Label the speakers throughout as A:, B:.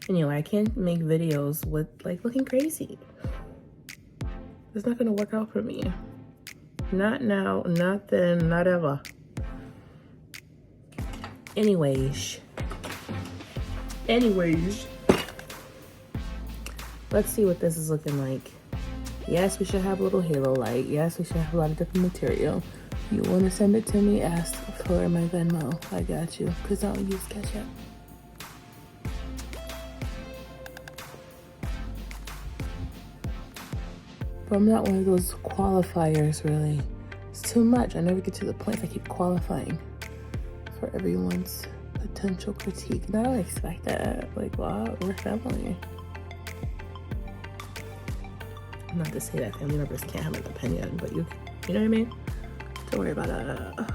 A: Anyway, I can't make videos with like looking crazy. It's not gonna work out for me. Not now, not then, not ever. Anyways, let's see what this is looking like. Yes, we should have a little halo light. Yes, we should have a lot of different material. You want to send it to me? Ask for my Venmo. I got you, because I don't use Cash App. But I'm not one of those qualifiers, really. It's too much. I never get to the point if I keep qualifying for everyone's potential critique. And I don't expect that. Like, what? We're family. Not to say that family members can't have an opinion, but you know what I mean? Don't worry about that.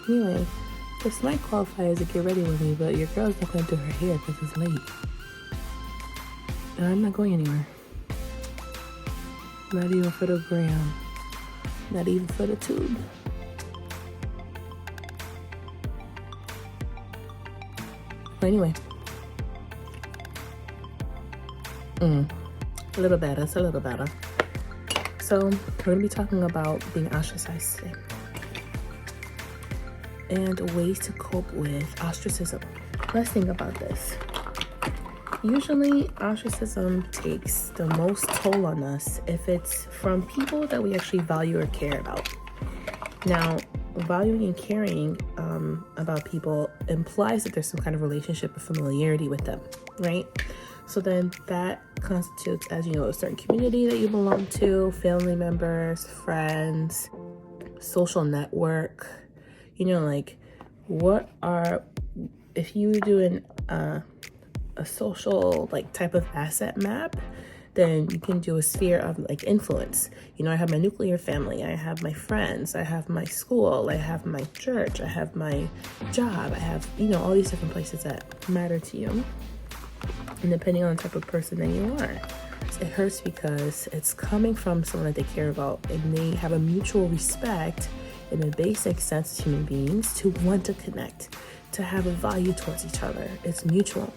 A: Anyway, this might qualify as a get ready with me, but your girl's not gonna do her hair because it's late. And I'm not going anywhere. Not even for the gram. Not even for the tube. But anyway. A little better, it's a little better. So, we're gonna be talking about being ostracized today. And ways to cope with ostracism. Let's think about this. Usually, ostracism takes the most toll on us if it's from people that we actually value or care about. Now, valuing and caring about people implies that there's some kind of relationship or familiarity with them, right? So then that constitutes, as you know, a certain community that you belong to, family members, friends, social network. You know, like, if you do a social, like, type of asset map, then you can do a sphere of, like, influence. You know, I have my nuclear family, I have my friends, I have my school, I have my church, I have my job, I have, you know, all these different places that matter to you. And depending on the type of person that you are, it hurts because it's coming from someone that they care about, and they have a mutual respect in a basic sense, human beings, to want to connect, to have a value towards each other. It's mutual.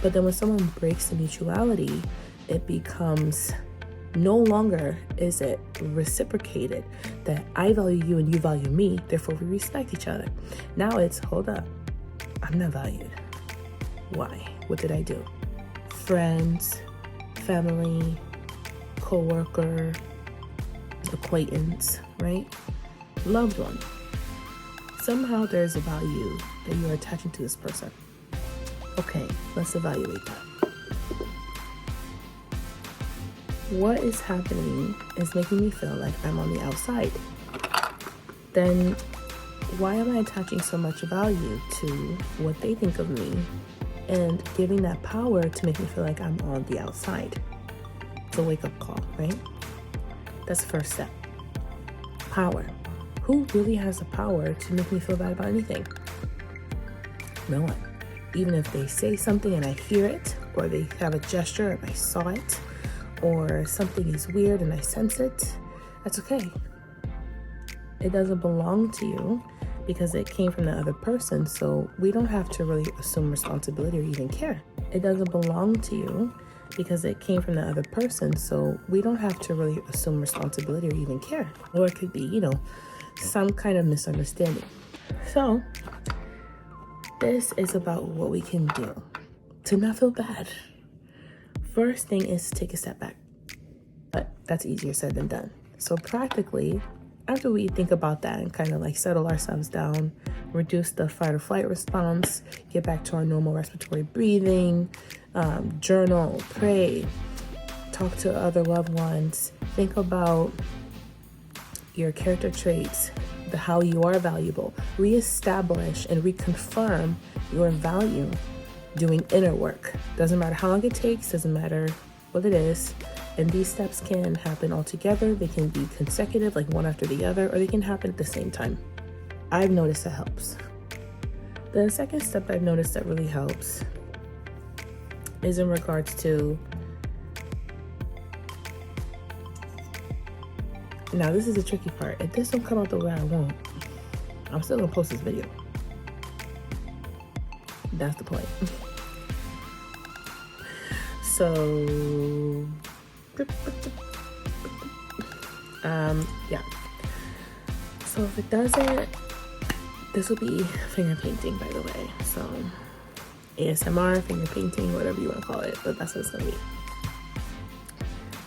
A: But then when someone breaks the mutuality, it becomes no longer is it reciprocated that I value you and you value me, therefore we respect each other. Now it's, hold up, I'm not valued. Why? What did I do? Friends, family, co-worker, acquaintance, right? Loved one. Somehow there's a value that you are attaching to this person. Okay, let's evaluate that. What is happening is making me feel like I'm on the outside. Then why am I attaching so much value to what they think of me and giving that power to make me feel like I'm on the outside? It's a wake-up call, right? That's the first step. Power. Who really has the power to make me feel bad about anything? No one. Even if they say something and I hear it, or they have a gesture and I saw it, or something is weird and I sense it, that's okay. It doesn't belong to you because it came from the other person, so we don't have to really assume responsibility or even care. It doesn't belong to you because it came from the other person, so we don't have to really assume responsibility or even care. Or it could be, you know, some kind of misunderstanding. So this is about what we can do to not feel bad. First thing is to take a step back, but that's easier said than done. So practically, after we think about that and kind of like settle ourselves down, reduce the fight or flight response, get back to our normal respiratory breathing, journal, pray, talk to other loved ones, think about your character traits, how you are valuable, reestablish and reconfirm your value doing inner work. Doesn't matter how long it takes, doesn't matter what it is. And these steps can happen all together. They can be consecutive, like one after the other, or they can happen at the same time. I've noticed that helps. The second step I've noticed that really helps is in regards to Now, this is the tricky part. If this don't come out the way I want, I'm still gonna post this video. That's the point. So, yeah. So if it doesn't, this will be finger painting, by the way. So ASMR, finger painting, whatever you want to call it, but that's what it's gonna be.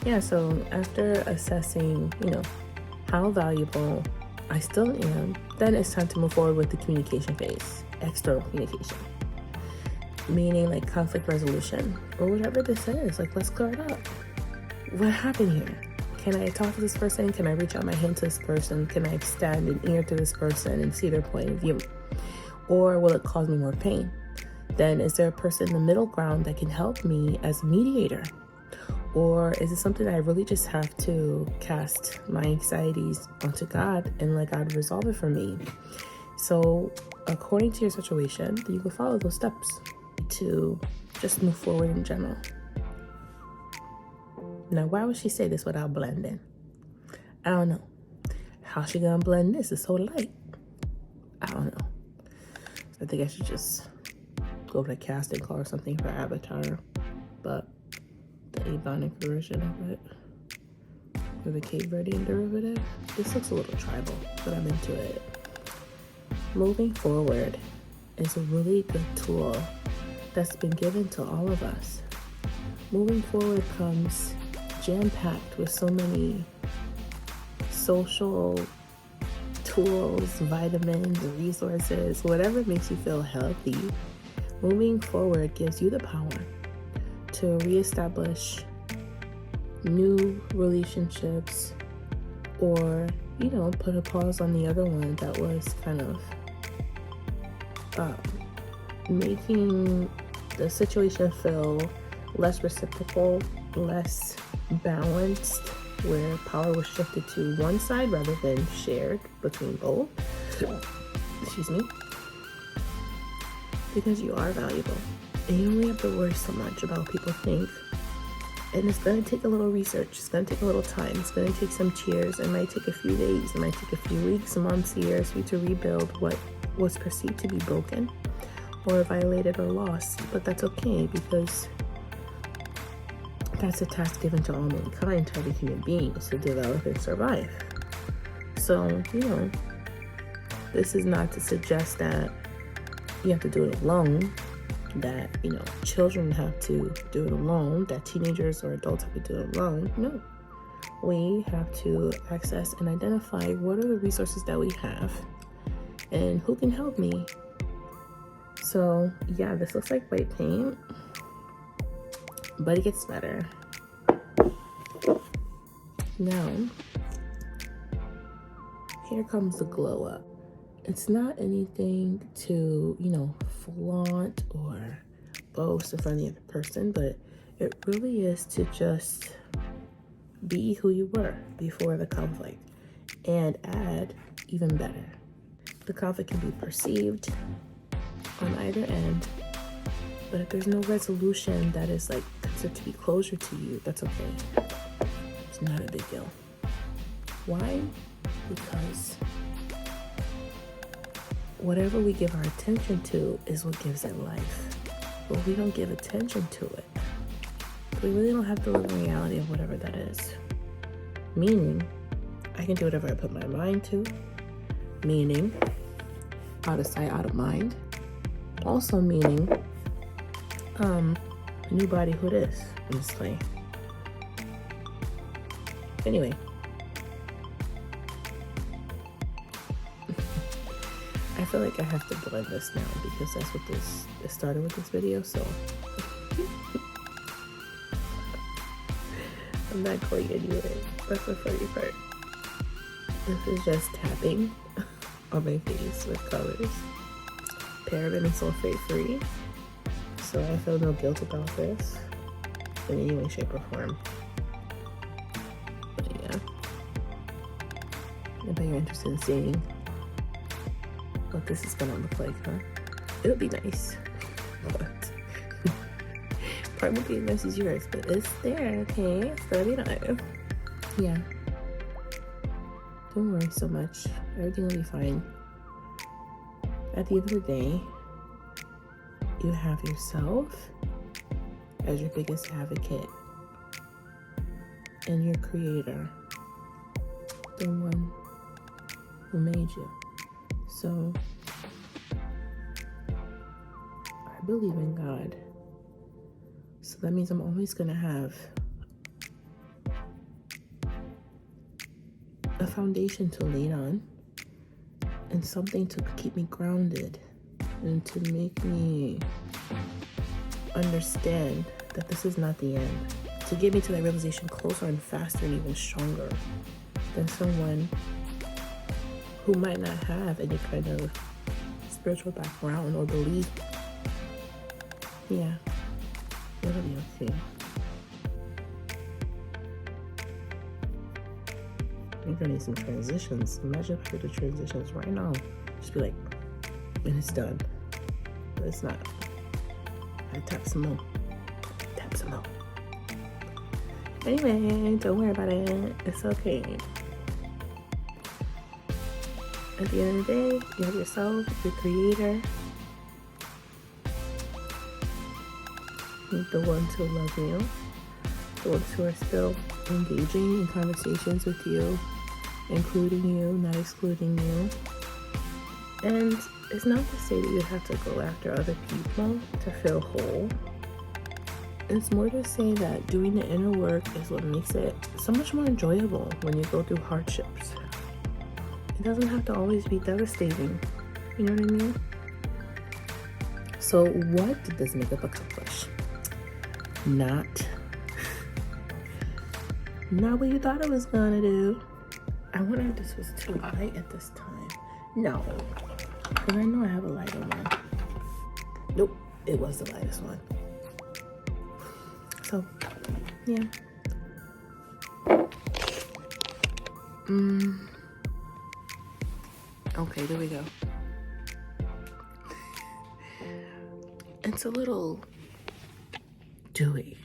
A: Yeah, so after assessing, how valuable I still am, then it's time to move forward with the communication phase, external communication. Meaning like conflict resolution or whatever this is. Like, let's clear it up. What happened here? Can I talk to this person? Can I reach out my hand to this person? Can I extend an ear to this person and see their point of view? Or will it cause me more pain? Then is there a person in the middle ground that can help me as a mediator? Or is it something that I really just have to cast my anxieties onto God and let God resolve it for me? So according to your situation, you can follow those steps to just move forward in general. Now, why would she say this without blending? I don't know. How she gonna blend this? It's so light. I don't know. I think I should just go to a casting call or something for Avatar, but the Ebonic version of it, or the Cape Verdean derivative. This looks a little tribal, but I'm into it. Moving forward is a really good tool that's been given to all of us. Moving forward comes jam-packed with so many social tools, vitamins, resources, whatever makes you feel healthy. Moving forward gives you the power to reestablish new relationships, or put a pause on the other one that was kind of making the situation feel less reciprocal, less balanced, where power was shifted to one side rather than shared between both. Excuse me. Because you are valuable. And you don't have to worry so much about what people think. And it's going to take a little research. It's going to take a little time. It's going to take some tears. It might take a few days. It might take a few weeks, months, years for you to rebuild what was perceived to be broken or violated or lost. But that's okay, because that's a task given to all mankind, to every human being, is to develop and survive. So, this is not to suggest that you have to do it alone, that, children have to do it alone, that teenagers or adults have to do it alone. No. We have to access and identify what are the resources that we have and who can help me. So, yeah, this looks like white paint, but it gets better. Now, here comes the glow up. It's not anything to, flaunt or boast in front of the other person, but it really is to just be who you were before the conflict and add even better. The conflict can be perceived on either end, but if there's no resolution that is considered to be closure to you, that's okay. It's not a big deal. Why? Because whatever we give our attention to is what gives it life. But we don't give attention to it, we really don't have to live in reality of whatever that is. Meaning, I can do whatever I put my mind to. Meaning, out of sight, out of mind. Also meaning, new body, who this? I'm just playing. Anyway. I feel like I have to blend this now because that's what this started with this video, so I'm not going anywhere. That's the funny part. This is just tapping on my face with colors. Paraben and sulfate free, so I feel no guilt about this in any way, shape, or form. But yeah, I bet you're interested in seeing what this is gonna look like, huh? It'll be nice, but probably won't be as nice as yours, but it's there, okay? It's gonna be nice. Yeah. don't worry so much. Everything will be fine. At the end of the day, you have yourself as your biggest advocate and your creator, the one who made you. So I believe in God. So that means I'm always going to have a foundation to lean on and something to keep me grounded and to make me understand that this is not the end, to get me to that realization closer and faster and even stronger than someone who might not have any kind of spiritual background or belief. Yeah, it'll be okay. You're gonna need some transitions. Imagine if I do the transitions right now. Just be like, and it's done. But it's not. I tap some more. Tap some more. Anyway, don't worry about it. It's okay. At the end of the day, you have yourself, your creator, the ones who love you, the ones who are still engaging in conversations with you, including you, not excluding you. And it's not to say that you have to go after other people to feel whole. It's more to say that doing the inner work is what makes it so much more enjoyable when you go through hardships. It doesn't have to always be devastating. You know what I mean? So what did this makeup accomplish? Not what you thought it was gonna do. I wonder if this was too light at this time. No, because I know I have a lighter one. Nope, it was the lightest one. So, yeah. Okay, there we go. It's a little dewy.